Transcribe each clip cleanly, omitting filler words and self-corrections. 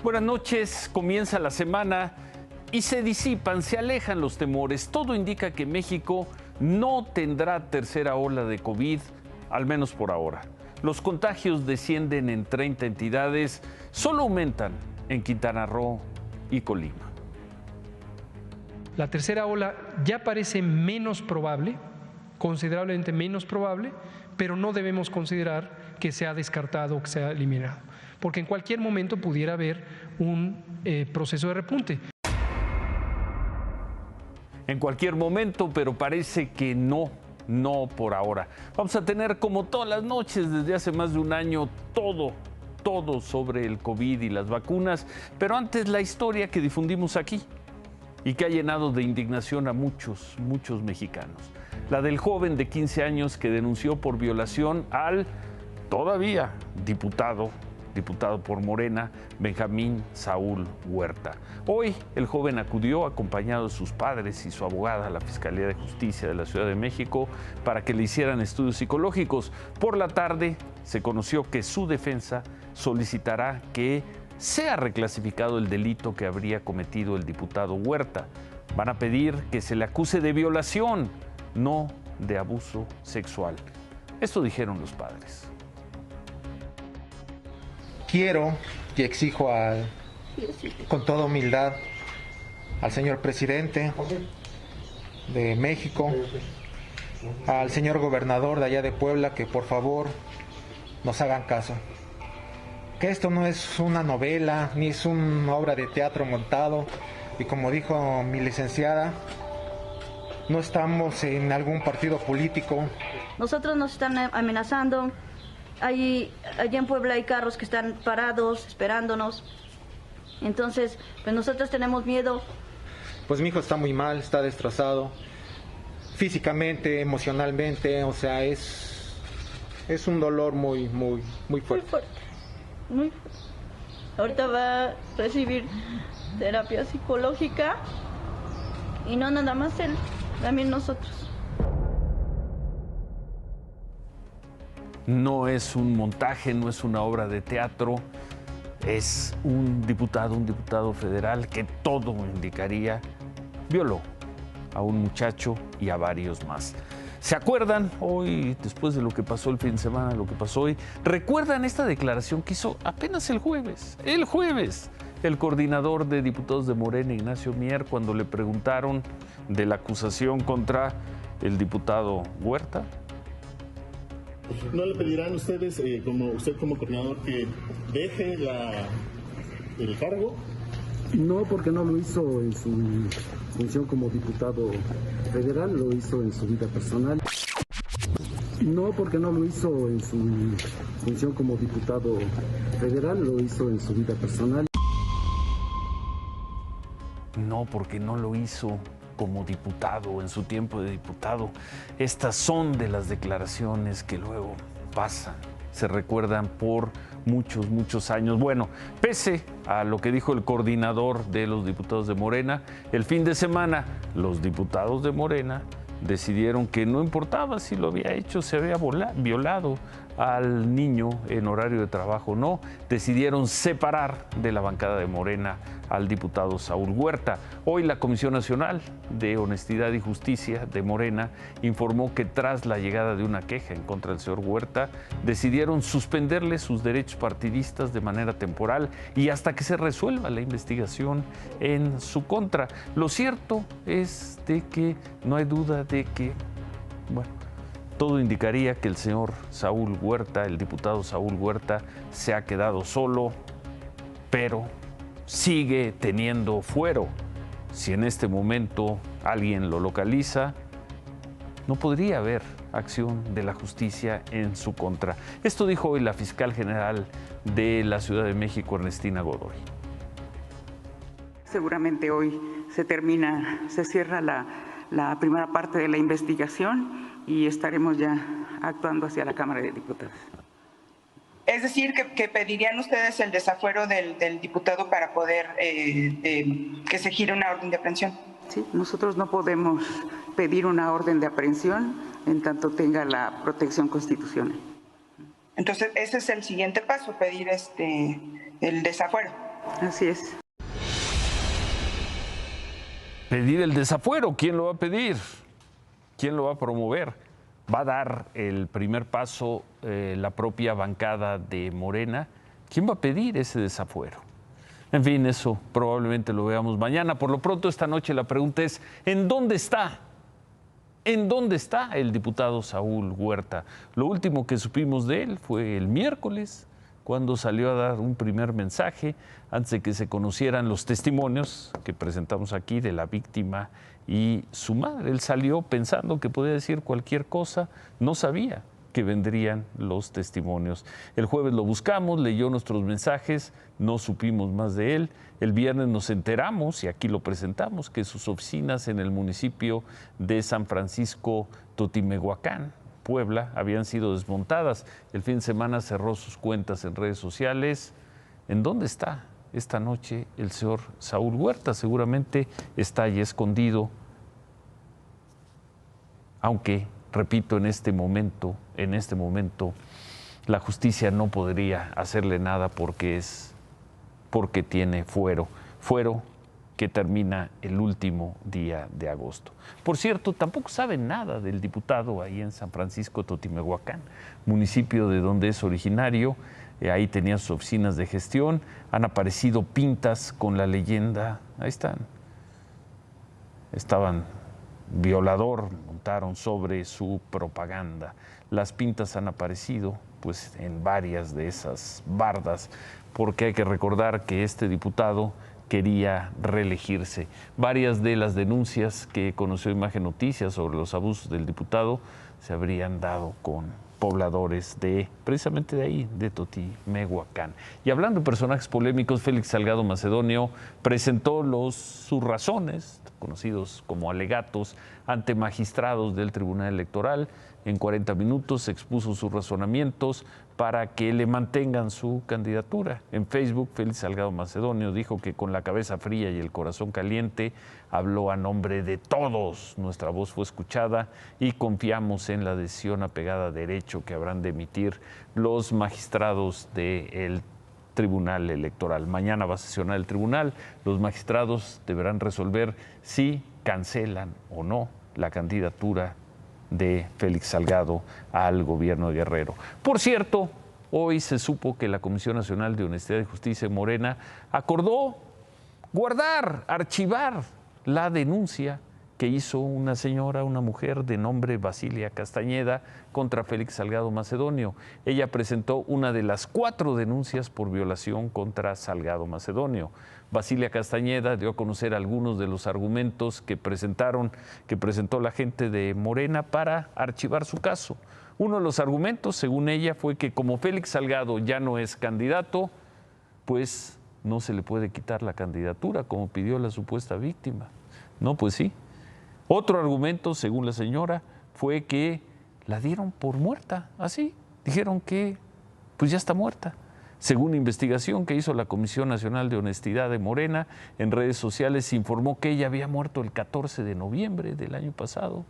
Buenas noches, comienza la semana y se disipan, se alejan los temores. Todo indica que México no tendrá tercera ola de COVID, al menos por ahora. Los contagios descienden en 30 entidades, solo aumentan en Quintana Roo y Colima. La tercera ola ya parece menos probable, considerablemente menos probable, pero no debemos considerar que se ha descartado o que se ha eliminado, porque en cualquier momento pudiera haber un proceso de repunte. En cualquier momento, pero parece que no por ahora. Vamos a tener, como todas las noches desde hace más de un año, todo sobre el COVID y las vacunas, pero antes la historia que difundimos aquí y que ha llenado de indignación a muchos mexicanos. La del joven de 15 años que denunció por violación al todavía diputado por Morena, Benjamín Saúl Huerta. Hoy el joven acudió acompañado de sus padres y su abogada a la Fiscalía de Justicia de la Ciudad de México para que le hicieran estudios psicológicos. Por la tarde se conoció que su defensa solicitará que sea reclasificado el delito que habría cometido el diputado Huerta. Van a pedir que se le acuse de violación, no de abuso sexual. Esto dijeron los padres. Quiero y exijo con toda humildad al señor presidente de México, al señor gobernador de allá de Puebla, que por favor nos hagan caso. Que esto no es una novela, ni es una obra de teatro montado, y como dijo mi licenciada, no estamos en algún partido político. Nosotros nos están amenazando. Allá en Puebla hay carros que están parados, esperándonos. Entonces, pues nosotros tenemos miedo. Pues mi hijo está muy mal, está destrozado, físicamente, emocionalmente, o sea, es un dolor muy fuerte. Muy fuerte. Ahorita va a recibir terapia psicológica y no nada más él, también nosotros. No es un montaje, no es una obra de teatro, es un diputado federal que todo indicaría violó a un muchacho y a varios más. ¿Se acuerdan hoy, después de lo que pasó el fin de semana, lo que pasó hoy? ¿Recuerdan esta declaración que hizo apenas el jueves, el coordinador de diputados de Morena, Ignacio Mier, cuando le preguntaron de la acusación contra el diputado Huerta? ¿No le pedirán ustedes, como coordinador, que deje el cargo? No, porque no lo hizo en su función como diputado federal, lo hizo en su vida personal. No, porque no lo hizo en su función como diputado federal, lo hizo en su vida personal. No, porque no lo hizo como diputado, en su tiempo de diputado. Estas son de las declaraciones que luego pasan, se recuerdan por muchos años. Bueno, pese a lo que dijo el coordinador de los diputados de Morena, el fin de semana los diputados de Morena decidieron que no importaba si lo había hecho, se había violado al niño en horario de trabajo o no, decidieron separar de la bancada de Morena al diputado Saúl Huerta. Hoy la Comisión Nacional de Honestidad y Justicia de Morena informó que tras la llegada de una queja en contra del señor Huerta, decidieron suspenderle sus derechos partidistas de manera temporal y hasta que se resuelva la investigación en su contra. Lo cierto es de que no hay duda de que, todo indicaría que el señor Saúl Huerta, el diputado Saúl Huerta, se ha quedado solo, pero sigue teniendo fuero. Si en este momento alguien lo localiza, no podría haber acción de la justicia en su contra. Esto dijo hoy la fiscal general de la Ciudad de México, Ernestina Godoy. Seguramente hoy se cierra la primera parte de la investigación y estaremos ya actuando hacia la Cámara de Diputados. Es decir, que pedirían ustedes el desafuero del diputado para poder que se gire una orden de aprehensión. Sí, nosotros no podemos pedir una orden de aprehensión en tanto tenga la protección constitucional. Entonces, ese es el siguiente paso, pedir el desafuero. Así es. Pedir el desafuero, ¿quién lo va a pedir? ¿Quién lo va a promover? ¿Va a dar el primer paso la propia bancada de Morena? ¿Quién va a pedir ese desafuero? En fin, eso probablemente lo veamos mañana. Por lo pronto, esta noche la pregunta es, ¿en dónde está? ¿En dónde está el diputado Saúl Huerta? Lo último que supimos de él fue el miércoles, cuando salió a dar un primer mensaje antes de que se conocieran los testimonios que presentamos aquí de la víctima y su madre. Él salió pensando que podía decir cualquier cosa, no sabía que vendrían los testimonios. El jueves lo buscamos, leyó nuestros mensajes, no supimos más de él. El viernes nos enteramos, y aquí lo presentamos, que sus oficinas en el municipio de San Francisco Totimehuacán, Puebla, habían sido desmontadas. El fin de semana cerró sus cuentas en redes sociales. ¿En dónde está esta noche el señor Saúl Huerta? Seguramente está allí escondido, aunque, repito, en este momento, la justicia no podría hacerle nada porque tiene fuero que termina el último día de agosto. Por cierto, tampoco saben nada del diputado ahí en San Francisco Totimehuacán, municipio de donde es originario. Ahí tenía sus oficinas de gestión. Han aparecido pintas con la leyenda. Ahí están. Estaban violador, montaron sobre su propaganda. Las pintas han aparecido pues en varias de esas bardas, porque hay que recordar que este diputado quería reelegirse. Varias de las denuncias que conoció Imagen Noticias sobre los abusos del diputado se habrían dado con pobladores precisamente de ahí, de Totimehuacán. Y hablando de personajes polémicos, Félix Salgado Macedonio presentó sus razones, conocidos como alegatos, ante magistrados del Tribunal Electoral. En 40 minutos expuso sus razonamientos para que le mantengan su candidatura. En Facebook, Félix Salgado Macedonio dijo que con la cabeza fría y el corazón caliente habló a nombre de todos. Nuestra voz fue escuchada y confiamos en la decisión apegada a derecho que habrán de emitir los magistrados del Tribunal Electoral. Mañana va a sesionar el tribunal. Los magistrados deberán resolver si cancelan o no la candidatura de Félix Salgado al gobierno de Guerrero. Por cierto, hoy se supo que la Comisión Nacional de Honestidad y Justicia de Morena acordó archivar la denuncia que hizo una mujer de nombre Basilia Castañeda contra Félix Salgado Macedonio. Ella presentó una de las 4 denuncias por violación contra Salgado Macedonio. Basilia Castañeda dio a conocer algunos de los argumentos que presentó la gente de Morena para archivar su caso. Uno de los argumentos, según ella, fue que como Félix Salgado ya no es candidato, pues no se le puede quitar la candidatura, como pidió la supuesta víctima. No, pues sí. Otro argumento, según la señora, fue que la dieron por muerta, así. Dijeron que pues ya está muerta. Según investigación que hizo la Comisión Nacional de Honestidad de Morena, en redes sociales se informó que ella había muerto el 14 de noviembre del año pasado.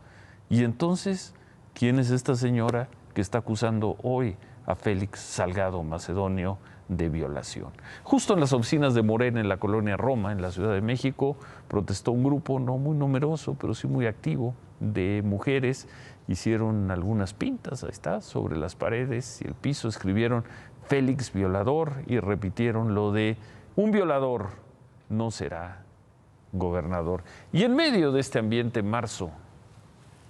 Y entonces, ¿quién es esta señora que está acusando hoy a Félix Salgado Macedonio de violación? Justo en las oficinas de Morena, en la colonia Roma, en la Ciudad de México, protestó un grupo no muy numeroso, pero sí muy activo, de mujeres. Hicieron algunas pintas, ahí está, sobre las paredes y el piso, escribieron Félix violador y repitieron lo de un violador no será gobernador. Y en medio de este ambiente, marzo,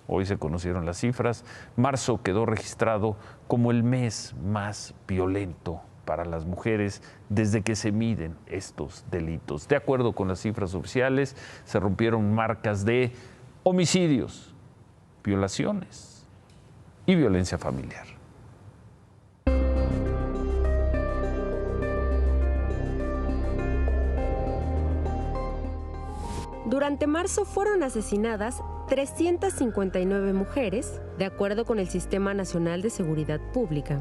hoy se conocieron las cifras, marzo quedó registrado como el mes más violento para las mujeres desde que se miden estos delitos. De acuerdo con las cifras oficiales, se rompieron marcas de homicidios, violaciones y violencia familiar. Durante marzo fueron asesinadas 359 mujeres, de acuerdo con el Sistema Nacional de Seguridad Pública.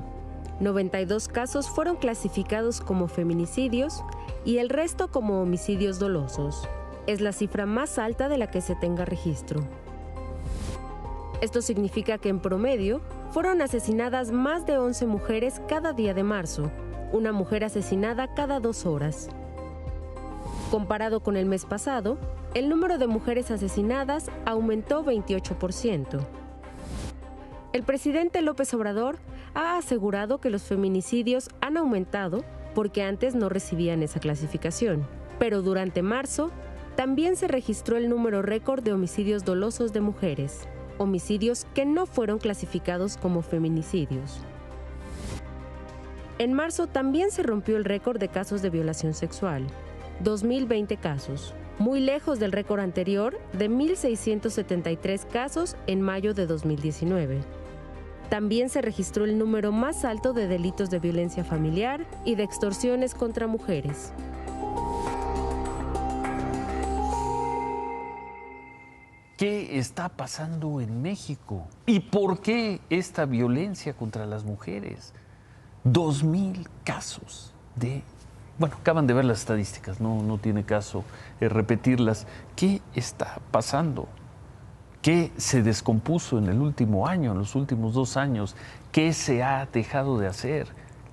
92 casos fueron clasificados como feminicidios y el resto como homicidios dolosos. Es la cifra más alta de la que se tenga registro. Esto significa que en promedio fueron asesinadas más de 11 mujeres cada día de marzo, una mujer asesinada cada 2 horas. Comparado con el mes pasado, el número de mujeres asesinadas aumentó 28%. El presidente López Obrador ha asegurado que los feminicidios han aumentado porque antes no recibían esa clasificación. Pero durante marzo, también se registró el número récord de homicidios dolosos de mujeres, homicidios que no fueron clasificados como feminicidios. En marzo también se rompió el récord de casos de violación sexual, 2.020 casos, muy lejos del récord anterior de 1.673 casos en mayo de 2019. También se registró el número más alto de delitos de violencia familiar y de extorsiones contra mujeres. ¿Qué está pasando en México? ¿Y por qué esta violencia contra las mujeres? 2.000 casos de... Bueno, acaban de ver las estadísticas, no tiene caso repetirlas. ¿Qué está pasando? ¿Qué se descompuso en el último año, en los últimos 2 años? ¿Qué se ha dejado de hacer?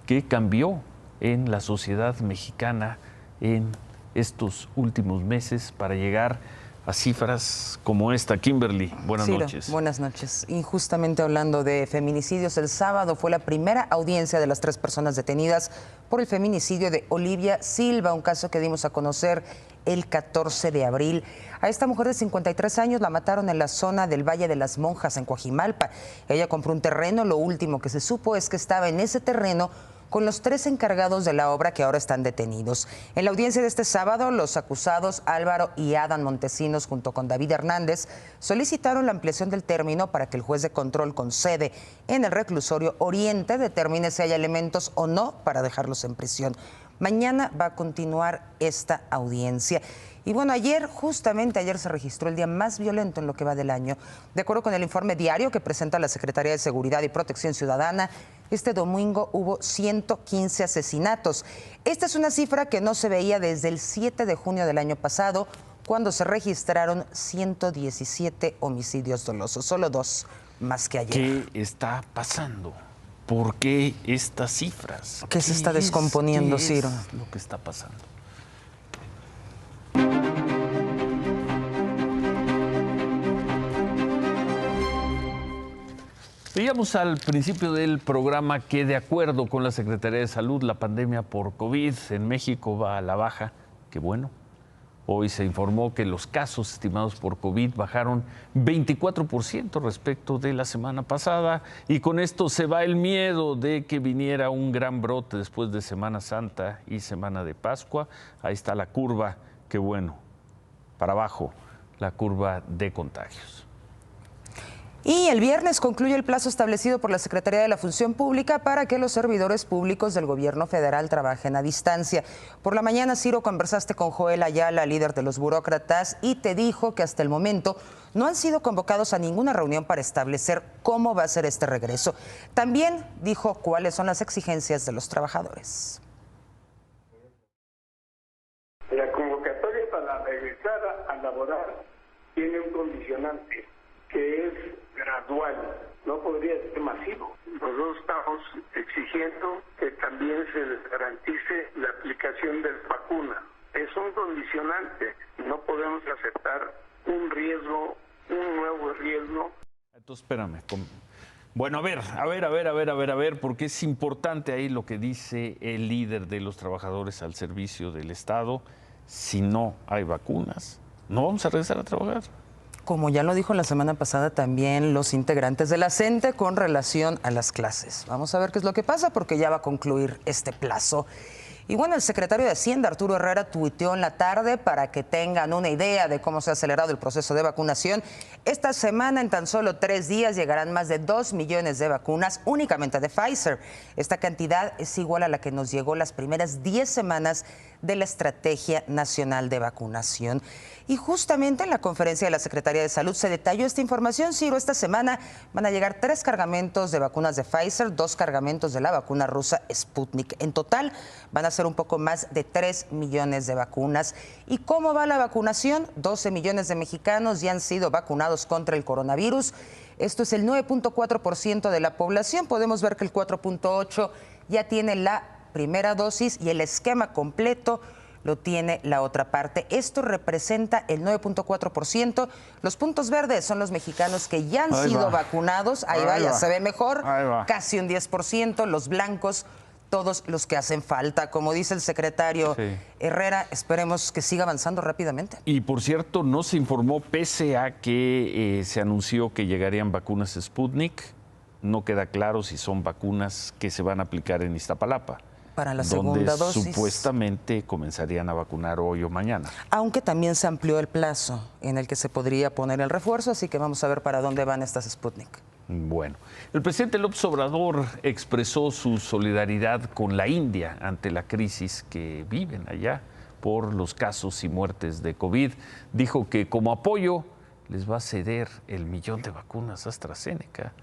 ¿Qué cambió en la sociedad mexicana en estos últimos meses para llegar a cifras como esta? Kimberly, buenas noches. Buenas noches. Injustamente hablando de feminicidios, el sábado fue la primera audiencia de las 3 personas detenidas por el feminicidio de Olivia Silva, un caso que dimos a conocer el 14 de abril. A esta mujer de 53 años la mataron en la zona del Valle de las Monjas, en Coajimalpa. Ella compró un terreno, lo último que se supo es que estaba en ese terreno con los 3 encargados de la obra que ahora están detenidos. En la audiencia de este sábado, los acusados Álvaro y Adán Montesinos, junto con David Hernández, solicitaron la ampliación del término para que el juez de control con sede en el reclusorio Oriente determine si hay elementos o no para dejarlos en prisión. Mañana va a continuar esta audiencia. Y bueno, justamente ayer se registró el día más violento en lo que va del año. De acuerdo con el informe diario que presenta la Secretaría de Seguridad y Protección Ciudadana, este domingo hubo 115 asesinatos. Esta es una cifra que no se veía desde el 7 de junio del año pasado, cuando se registraron 117 homicidios dolosos, solo 2 más que ayer. ¿Qué está pasando? ¿Por qué estas cifras? ¿Qué se está descomponiendo, Ciro? ¿Qué es lo que está pasando? Veíamos al principio del programa que, de acuerdo con la Secretaría de Salud, la pandemia por COVID en México va a la baja. Qué bueno. Hoy se informó que los casos estimados por COVID bajaron 24% respecto de la semana pasada, y con esto se va el miedo de que viniera un gran brote después de Semana Santa y Semana de Pascua. Ahí está la curva, qué bueno, para abajo, la curva de contagios. Y el viernes concluye el plazo establecido por la Secretaría de la Función Pública para que los servidores públicos del gobierno federal trabajen a distancia. Por la mañana, Ciro, conversaste con Joel Ayala, líder de los burócratas, y te dijo que hasta el momento no han sido convocados a ninguna reunión para establecer cómo va a ser este regreso. También dijo cuáles son las exigencias de los trabajadores. La convocatoria para regresar a laborar tiene un condicionante, que es gradual, no podría ser masivo. Nosotros estamos exigiendo que también se les garantice la aplicación de la vacuna. Es un condicionante, no podemos aceptar un riesgo, un nuevo riesgo. Entonces, espérame. Bueno, a ver, porque es importante ahí lo que dice el líder de los trabajadores al servicio del Estado. Si no hay vacunas, no vamos a regresar a trabajar. Como ya lo dijo la semana pasada también los integrantes de la CENTE con relación a las clases. Vamos a ver qué es lo que pasa, porque ya va a concluir este plazo. Y bueno, el secretario de Hacienda, Arturo Herrera, tuiteó en la tarde para que tengan una idea de cómo se ha acelerado el proceso de vacunación. Esta semana, en tan solo 3 días, llegarán más de 2 millones de vacunas únicamente de Pfizer. Esta cantidad es igual a la que nos llegó las primeras 10 semanas de la Estrategia Nacional de Vacunación. Y justamente en la conferencia de la Secretaría de Salud se detalló esta información. Ciro, esta semana van a llegar 3 cargamentos de vacunas de Pfizer, 2 cargamentos de la vacuna rusa Sputnik. En total van a ser un poco más de 3 millones de vacunas. ¿Y cómo va la vacunación? 12 millones de mexicanos ya han sido vacunados contra el coronavirus. Esto es el 9.4% de la población. Podemos ver que el 4.8% ya tiene la primera dosis y el esquema completo lo tiene la otra parte. Esto representa el 9.4%. Los puntos verdes son los mexicanos que ya han sido vacunados. Ahí va, ya se ve mejor. Casi un 10%. Los blancos, todos los que hacen falta. Como dice el secretario Herrera, esperemos que siga avanzando rápidamente. Y por cierto, no se informó, pese a que se anunció que llegarían vacunas Sputnik, no queda claro si son vacunas que se van a aplicar en Iztapalapa. Para la segunda dosis. Supuestamente comenzarían a vacunar hoy o mañana. Aunque también se amplió el plazo en el que se podría poner el refuerzo, así que vamos a ver para dónde van estas Sputnik. Bueno, el presidente López Obrador expresó su solidaridad con la India ante la crisis que viven allá por los casos y muertes de COVID. Dijo que como apoyo les va a ceder el 1,000,000 de vacunas AstraZeneca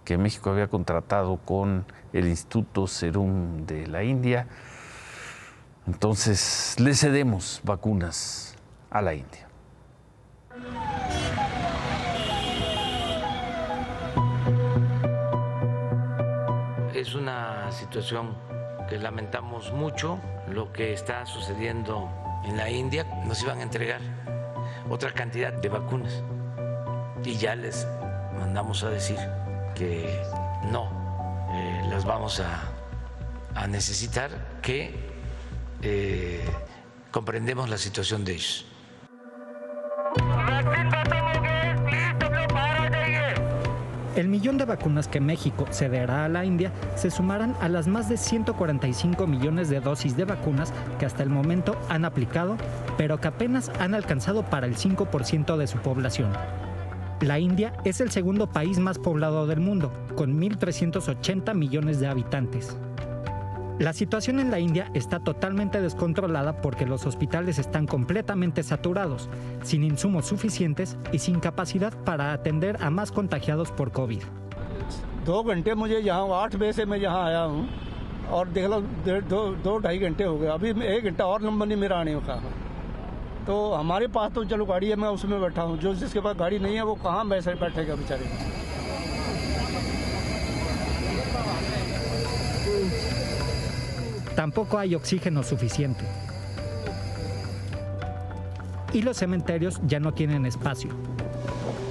que México había contratado con el Instituto Serum de la India. Entonces, le cedemos vacunas a la India. Es una situación que lamentamos mucho, lo que está sucediendo en la India. Nos iban a entregar otra cantidad de vacunas y ya les mandamos a decir que no las vamos a necesitar, que comprendemos la situación de ellos. El 1,000,000 de vacunas que México cederá a la India se sumarán a las más de 145 millones de dosis de vacunas que hasta el momento han aplicado, pero que apenas han alcanzado para el 5% de su población. La India es el segundo país más poblado del mundo, con 1.380 millones de habitantes. La situación en la India está totalmente descontrolada porque los hospitales están completamente saturados, sin insumos suficientes y sin capacidad para atender a más contagiados por COVID. 2 घंटे मुझे यहाँ 8 बजे से मैं यहाँ आया हूँ और देख लो 2-2.5 घंटे हो गए, अभी 1 घंटा और नंबर नहीं मेरा आने का। तो हमारे पास तो चलो गाड़ी है, मैं उसमें बैठा हूँ, जो जिसके पास गाड़ी नहीं है वो कहाँ बैठेगा बेचारे। Tampoco hay oxígeno suficiente. Y los cementerios ya no tienen espacio.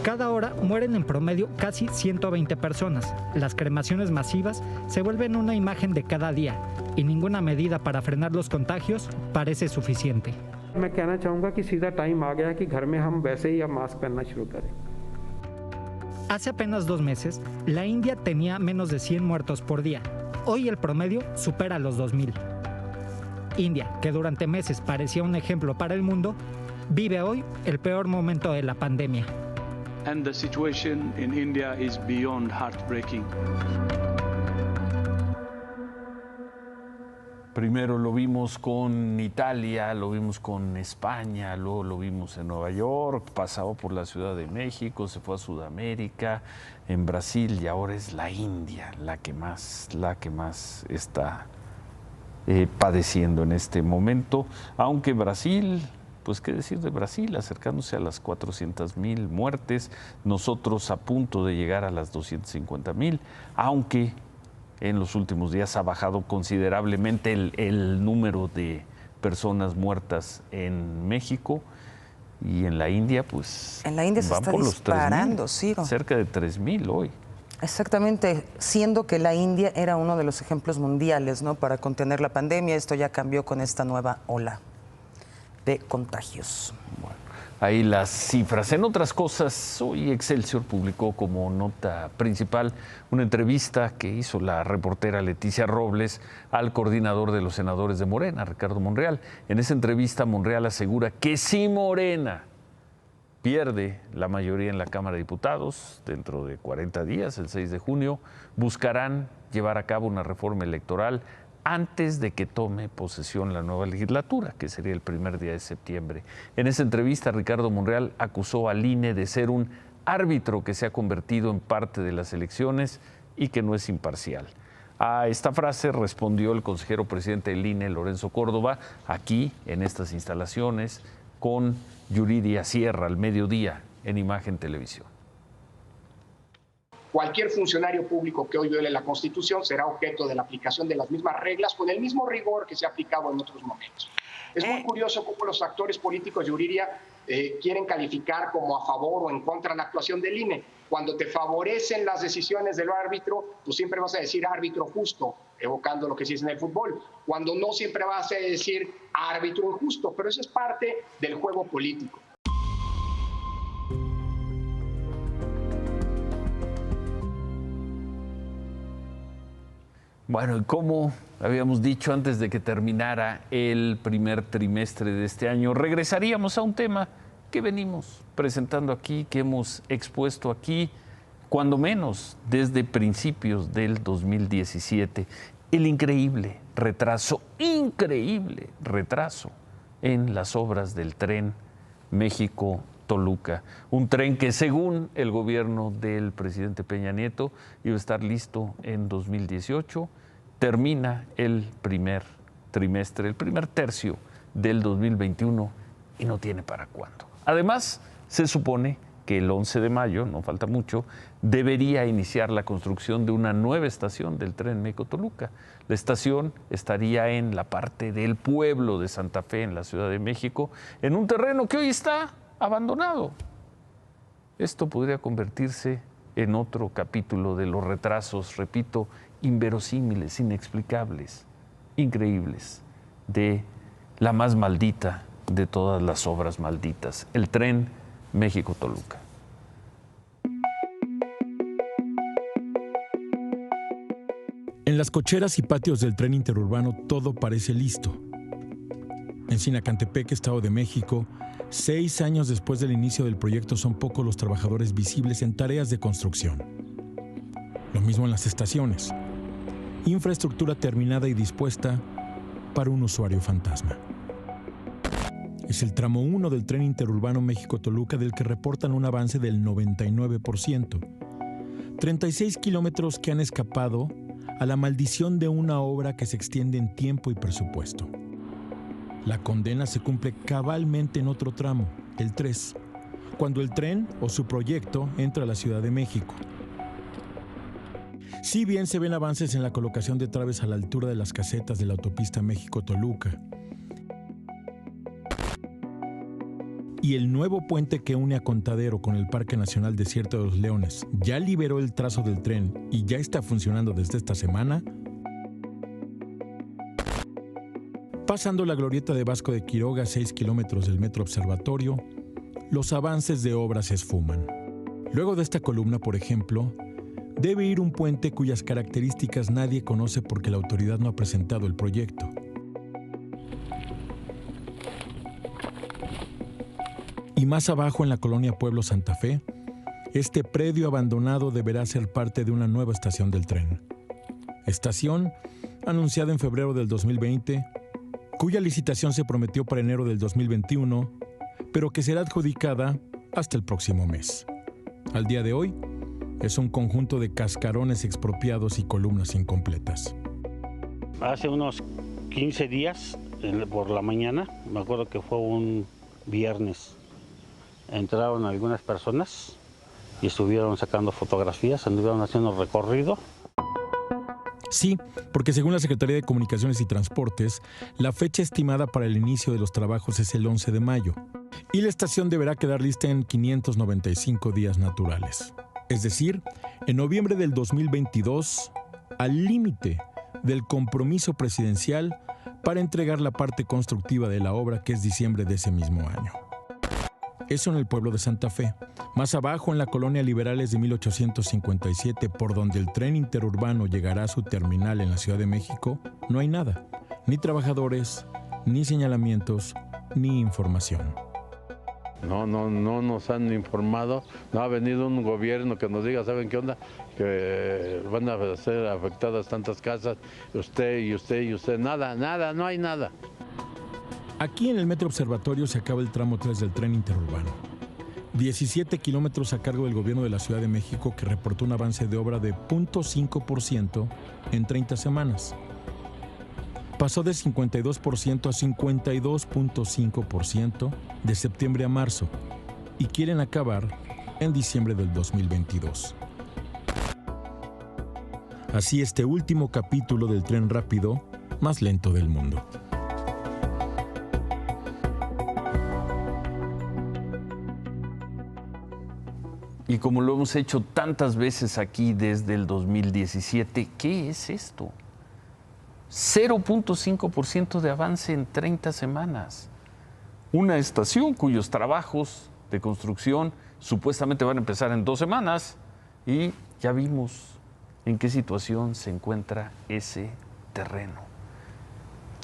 Cada hora mueren en promedio casi 120 personas. Las cremaciones masivas se vuelven una imagen de cada día y ninguna medida para frenar los contagios parece suficiente. मैं कहना चाहूँगा कि सीधा टाइम आ गया कि घर में हम वैसे ही अब मास्क पहनना शुरू करें। Hace apenas 2 meses, la India tenía menos de 100 muertos por día. Hoy el promedio supera los 2,000. India, que durante meses parecía un ejemplo para el mundo, vive hoy el peor momento de la pandemia. And the situation in India is beyond heartbreaking. Primero lo vimos con Italia, lo vimos con España, luego lo vimos en Nueva York, pasó por la Ciudad de México, se fue a Sudamérica, en Brasil, y ahora es la India la que más está padeciendo en este momento. Aunque Brasil, pues qué decir de Brasil, acercándose a las 400,000 muertes, nosotros a punto de llegar a las 250,000, aunque en los últimos días ha bajado considerablemente el número de personas muertas en México, y en la India, pues en la India se está disparando, Ciro. Cerca de 3,000 hoy. Exactamente, siendo que la India era uno de los ejemplos mundiales, ¿no?, para contener la pandemia. Esto ya cambió con esta nueva ola de contagios. Bueno, ahí las cifras. En otras cosas, hoy Excelsior publicó como nota principal una entrevista que hizo la reportera Leticia Robles al coordinador de los senadores de Morena, Ricardo Monreal. En esa entrevista, Monreal asegura que si Morena pierde la mayoría en la Cámara de Diputados dentro de 40 días, el 6 de junio, buscarán llevar a cabo una reforma electoral antes de que tome posesión la nueva legislatura, que sería el primer día de septiembre. En esa entrevista, Ricardo Monreal acusó al INE de ser un árbitro que se ha convertido en parte de las elecciones y que no es imparcial. A esta frase respondió el consejero presidente del INE, Lorenzo Córdoba, aquí en estas instalaciones, con Yuridia Sierra al mediodía en Imagen Televisión. Cualquier funcionario público que hoy viole la Constitución será objeto de la aplicación de las mismas reglas con el mismo rigor que se ha aplicado en otros momentos. Es muy curioso cómo los actores políticos, Yuriria, quieren calificar como a favor o en contra la actuación del INE. Cuando te favorecen las decisiones del árbitro, tú siempre vas a decir árbitro justo, evocando lo que se dice en el fútbol. Cuando no, siempre vas a decir árbitro injusto, pero eso es parte del juego político. Bueno, y como habíamos dicho antes de que terminara el primer trimestre de este año, regresaríamos a un tema que venimos presentando aquí, que hemos expuesto aquí, cuando menos desde principios del 2017, el increíble retraso en las obras del tren México-Toluca. Un tren que, según el gobierno del presidente Peña Nieto, iba a estar listo en 2018, termina el primer trimestre, el primer tercio del 2021 y no tiene para cuándo. Además, se supone que el 11 de mayo, no falta mucho, debería iniciar la construcción de una nueva estación del tren México-Toluca. La estación estaría en la parte del pueblo de Santa Fe, en la Ciudad de México, en un terreno que hoy está abandonado. Esto podría convertirse en otro capítulo de los retrasos, repito, inverosímiles, inexplicables, increíbles, de la más maldita de todas las obras malditas, el tren México-Toluca. En las cocheras y patios del tren interurbano todo parece listo. En Sinacantepec, Estado de México, 6 años después del inicio del proyecto, son pocos los trabajadores visibles en tareas de construcción. Lo mismo en las estaciones. Infraestructura terminada y dispuesta para un usuario fantasma. Es el tramo 1 del tren interurbano México-Toluca del que reportan un avance del 99%. 36 kilómetros que han escapado a la maldición de una obra que se extiende en tiempo y presupuesto. La condena se cumple cabalmente en otro tramo, el 3, cuando el tren o su proyecto entra a la Ciudad de México. Si bien se ven avances en la colocación de traves a la altura de las casetas de la autopista México-Toluca y el nuevo puente que une a Contadero con el Parque Nacional Desierto de los Leones ya liberó el trazo del tren y ya está funcionando desde esta semana, pasando la glorieta de Vasco de Quiroga a 6 kilómetros del Metro Observatorio, los avances de obra se esfuman. Luego de esta columna, por ejemplo, debe ir un puente cuyas características nadie conoce porque la autoridad no ha presentado el proyecto. Y más abajo, en la colonia Pueblo Santa Fe, este predio abandonado deberá ser parte de una nueva estación del tren. Estación anunciada en febrero del 2020, cuya licitación se prometió para enero del 2021, pero que será adjudicada hasta el próximo mes. Al día de hoy, es un conjunto de cascarones expropiados y columnas incompletas. Hace unos 15 días, por la mañana, me acuerdo que fue un viernes, entraron algunas personas y estuvieron sacando fotografías, anduvieron haciendo recorrido. Sí, porque según la Secretaría de Comunicaciones y Transportes, la fecha estimada para el inicio de los trabajos es el 11 de mayo y la estación deberá quedar lista en 595 días naturales. Es decir, en noviembre del 2022, al límite del compromiso presidencial para entregar la parte constructiva de la obra, que es diciembre de ese mismo año. Eso en el pueblo de Santa Fe. Más abajo, en la colonia Liberales de 1857, por donde el tren interurbano llegará a su terminal en la Ciudad de México, no hay nada. Ni trabajadores, ni señalamientos, ni información. No nos han informado, no ha venido un gobierno que nos diga, ¿saben qué onda? Que van a ser afectadas tantas casas, usted y usted y usted, nada, no hay nada. Aquí en el Metro Observatorio se acaba el tramo 3 del tren interurbano. 17 kilómetros a cargo del gobierno de la Ciudad de México, que reportó un avance de obra de 0.5% en 30 semanas. Pasó de 52% a 52.5% de septiembre a marzo y quieren acabar en diciembre del 2022. Así este último capítulo del tren rápido más lento del mundo. Y como lo hemos hecho tantas veces aquí desde el 2017, ¿qué es esto? 0.5% de avance en 30 semanas. Una estación cuyos trabajos de construcción supuestamente van a empezar en 2 semanas y ya vimos en qué situación se encuentra ese terreno.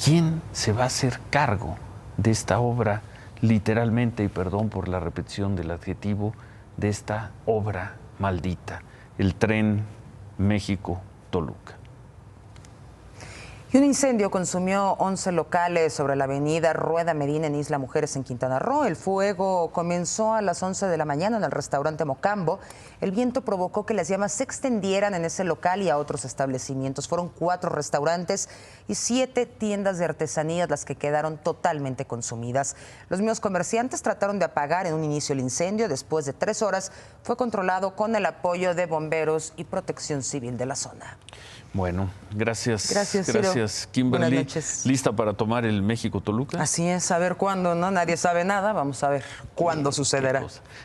¿Quién se va a hacer cargo de esta obra, literalmente, y perdón por la repetición del adjetivo, de esta obra maldita, el tren México-Toluca? Y un incendio consumió 11 locales sobre la avenida Rueda Medina en Isla Mujeres en Quintana Roo. El fuego comenzó a las 11 de la mañana en el restaurante Mocambo. El viento provocó que las llamas se extendieran en ese local y a otros establecimientos. Fueron 4 restaurantes y 7 tiendas de artesanías las que quedaron totalmente consumidas. Los mismos comerciantes trataron de apagar en un inicio el incendio. Después de 3 horas fue controlado con el apoyo de bomberos y protección civil de la zona. Bueno, gracias. Gracias, Kimberly. Buenas noches. ¿Lista para tomar el México-Toluca? Así es, a ver cuándo, ¿no? Nadie sabe nada, vamos a ver cuándo sucederá.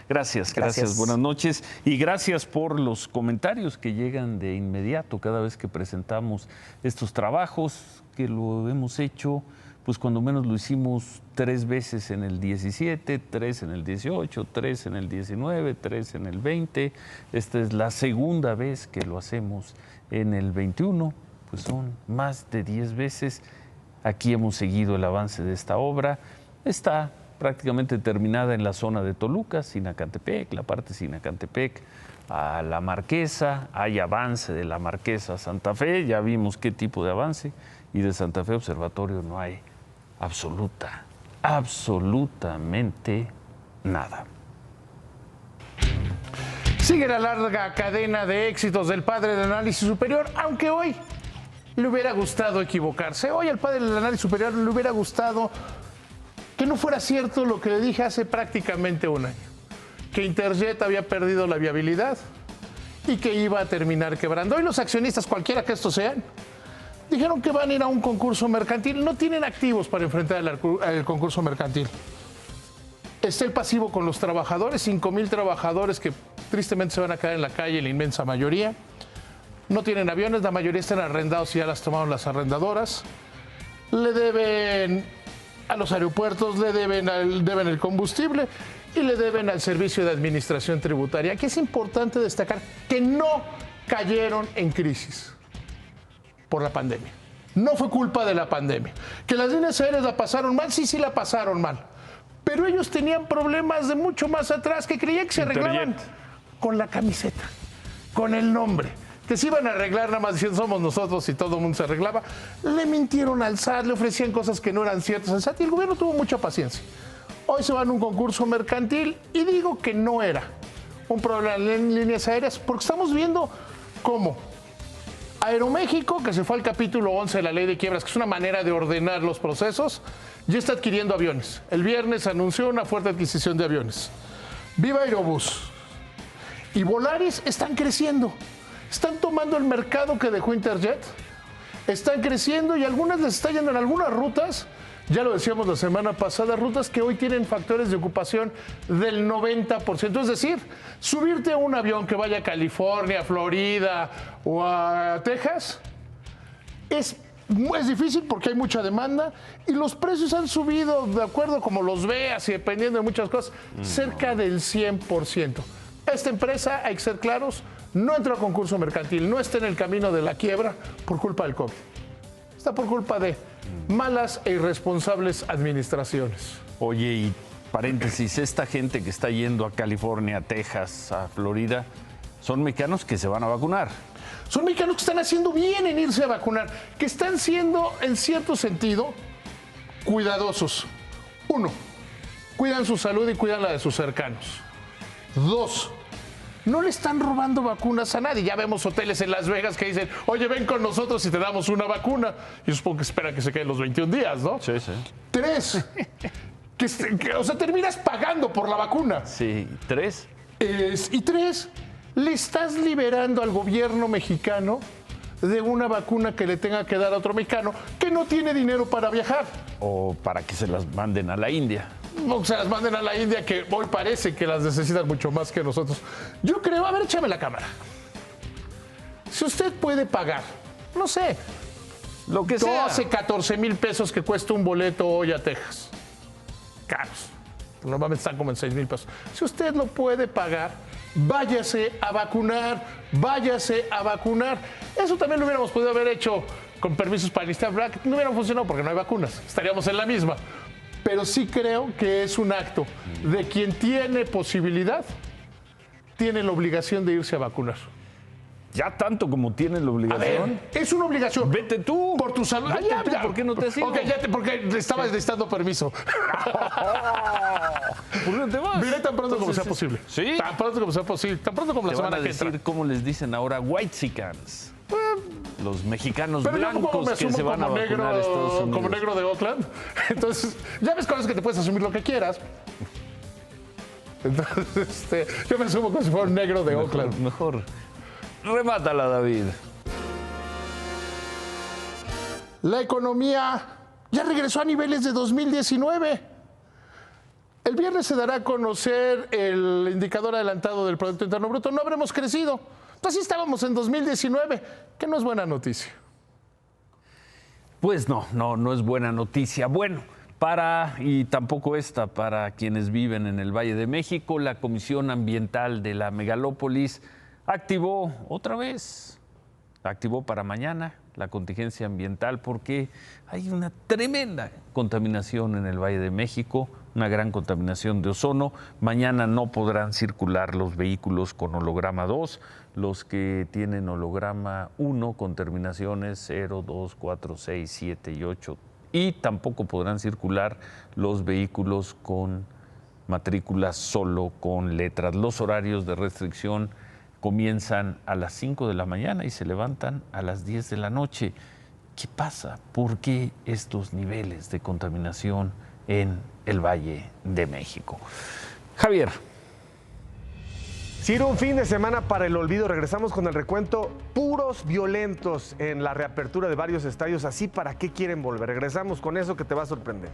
Gracias. Buenas noches y gracias por los comentarios que llegan de inmediato cada vez que presentamos estos trabajos, que lo hemos hecho, pues cuando menos lo hicimos 3 veces en el 17, 3 en el 18, 3 en el 19, 3 en el 20. Esta es la segunda vez que lo hacemos en el 21, pues son más de 10 veces. Aquí hemos seguido el avance de esta obra. Está prácticamente terminada en la zona de Toluca, Sinacantepec, la parte Sinacantepec a La Marquesa. Hay avance de La Marquesa a Santa Fe, ya vimos qué tipo de avance, y de Santa Fe Observatorio no hay absolutamente nada. Sigue la larga cadena de éxitos del padre del análisis superior, aunque hoy le hubiera gustado equivocarse. Hoy al padre del análisis superior le hubiera gustado que no fuera cierto lo que le dije hace prácticamente un año, que Interjet había perdido la viabilidad y que iba a terminar quebrando. Hoy los accionistas, cualquiera que estos sean, dijeron que van a ir a un concurso mercantil. No tienen activos para enfrentar el concurso mercantil. Está el pasivo con los trabajadores, 5,000 trabajadores que tristemente se van a quedar en la calle, la inmensa mayoría. No tienen aviones, la mayoría están arrendados y ya las tomaron las arrendadoras. Le deben a los aeropuertos, le deben el combustible y le deben al Servicio de Administración Tributaria. Aquí es importante destacar que no cayeron en crisis por la pandemia. No fue culpa de la pandemia. Que las líneas aéreas la pasaron mal, sí la pasaron mal. Pero ellos tenían problemas de mucho más atrás que creían que se arreglaban con la camiseta, con el nombre. Que se iban a arreglar nada más diciendo somos nosotros y todo el mundo se arreglaba. Le mintieron al SAT, le ofrecían cosas que no eran ciertas al SAT y el gobierno tuvo mucha paciencia. Hoy se van a un concurso mercantil y digo que no era un problema en líneas aéreas porque estamos viendo cómo Aeroméxico, que se fue al capítulo 11 de la ley de quiebras, que es una manera de ordenar los procesos, ya está adquiriendo aviones. El viernes anunció una fuerte adquisición de aviones. Viva Aerobús y Volaris están creciendo. Están tomando el mercado que dejó Interjet. Están creciendo y algunas les está yendo en algunas rutas. Ya lo decíamos la semana pasada, rutas que hoy tienen factores de ocupación del 90%. Es decir, subirte a un avión que vaya a California, a Florida o a Texas es difícil porque hay mucha demanda y los precios han subido, de acuerdo como los veas y dependiendo de muchas cosas, cerca del 100%. Esta empresa, hay que ser claros, no entró a concurso mercantil, no está en el camino de la quiebra por culpa del COVID. Está por culpa de malas e irresponsables administraciones. Oye, y paréntesis, esta gente que está yendo a California, a Texas, a Florida, son mexicanos que se van a vacunar. Son mexicanos que están haciendo bien en irse a vacunar, que están siendo, en cierto sentido, cuidadosos. 1, cuidan su salud y cuidan la de sus cercanos. 2, no le están robando vacunas a nadie. Ya vemos hoteles en Las Vegas que dicen, oye, ven con nosotros y te damos una vacuna. Yo supongo que esperan que se queden los 21 días, ¿no? Sí, sí. 3, o sea, terminas pagando por la vacuna. Sí, 3. Y 3, le estás liberando al gobierno mexicano de una vacuna que le tenga que dar a otro mexicano que no tiene dinero para viajar. O para que se las manden a la India. no se las manden a la India, que hoy parece que las necesitan mucho más que nosotros. Yo creo, a ver, échame la cámara. Si usted puede pagar, no sé, lo que sea, 12, 14 mil pesos que cuesta un boleto hoy a Texas. Caros. Normalmente están como en 6 mil pesos. Si usted lo puede pagar, váyase a vacunar, váyase a vacunar. Eso también lo hubiéramos podido haber hecho con permisos para Lista Black. No hubiera funcionado porque no hay vacunas. Estaríamos en la misma. Pero sí creo que es un acto de quien tiene posibilidad, tiene la obligación de irse a vacunar. Ya tanto como tienen la obligación. A ver, es una obligación. Vete tú. Por tu salud. Vete tú, ¿por qué no te sigo? Ok, porque estabas necesitando permiso. ¿Por qué no te vas? Diré tan pronto como sea posible. ¿Sí? Tan pronto como sea posible. Tan pronto como la semana que entra. Te van a decir cómo les dicen ahora whitexicans. Los mexicanos pero blancos que se van a vacunar a Estados Unidos. Como negro de Oakland. Entonces, ya ves con eso que te puedes asumir lo que quieras. Entonces, yo me asumo como si fuera un negro de Oakland. Mejor. Remátala, David. La economía ya regresó a niveles de 2019. El viernes se dará a conocer el indicador adelantado del Producto Interno Bruto. No habremos crecido. Entonces estábamos en 2019, que no es buena noticia. Pues no es buena noticia. Bueno, y tampoco esta, para quienes viven en el Valle de México, la Comisión Ambiental de la Megalópolis activó para mañana la contingencia ambiental porque hay una tremenda contaminación en el Valle de México, una gran contaminación de ozono. Mañana no podrán circular los vehículos con holograma 2, los que tienen holograma 1 con terminaciones 0, 2, 4, 6, 7 y 8. Y tampoco podrán circular los vehículos con matrículas solo con letras. Los horarios de restricción comienzan a las 5 de la mañana y se levantan a las 10 de la noche. ¿Qué pasa? ¿Por qué estos niveles de contaminación en el Valle de México? Javier. Ciro, un fin de semana para el olvido. Regresamos con el recuento. Puros violentos en la reapertura de varios estadios. Así, ¿para qué quieren volver? Regresamos con eso que te va a sorprender.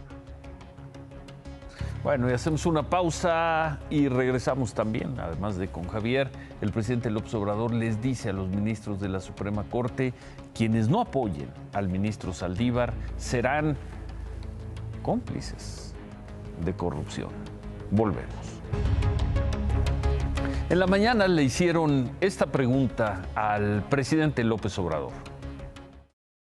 Bueno, y hacemos una pausa y regresamos también, además de con Javier. El presidente López Obrador les dice a los ministros de la Suprema Corte, quienes no apoyen al ministro Saldívar serán cómplices de corrupción. Volvemos. En la mañana le hicieron esta pregunta al presidente López Obrador.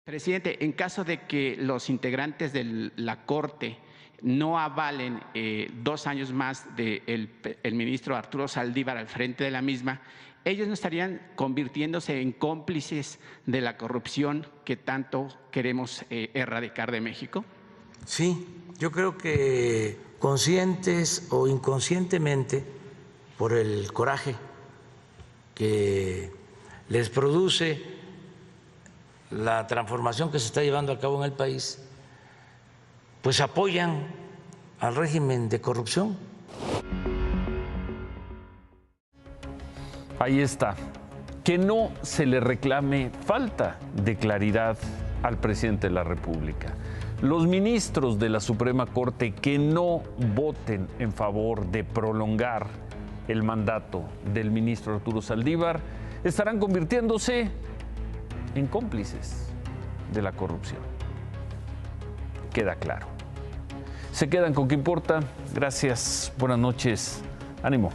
Presidente, en caso de que los integrantes de la Corte no avalen 2 años más del ministro Arturo Saldívar al frente de la misma, ¿ellos no estarían convirtiéndose en cómplices de la corrupción que tanto queremos erradicar de México? Sí, yo creo que conscientes o inconscientemente, por el coraje que les produce la transformación que se está llevando a cabo en el país, pues apoyan al régimen de corrupción. Ahí está. Que no se le reclame falta de claridad al presidente de la República. Los ministros de la Suprema Corte que no voten en favor de prolongar el mandato del ministro Arturo Saldívar estarán convirtiéndose en cómplices de la corrupción. Queda claro. Se quedan con ¿Qué importa? Gracias, buenas noches, ánimo.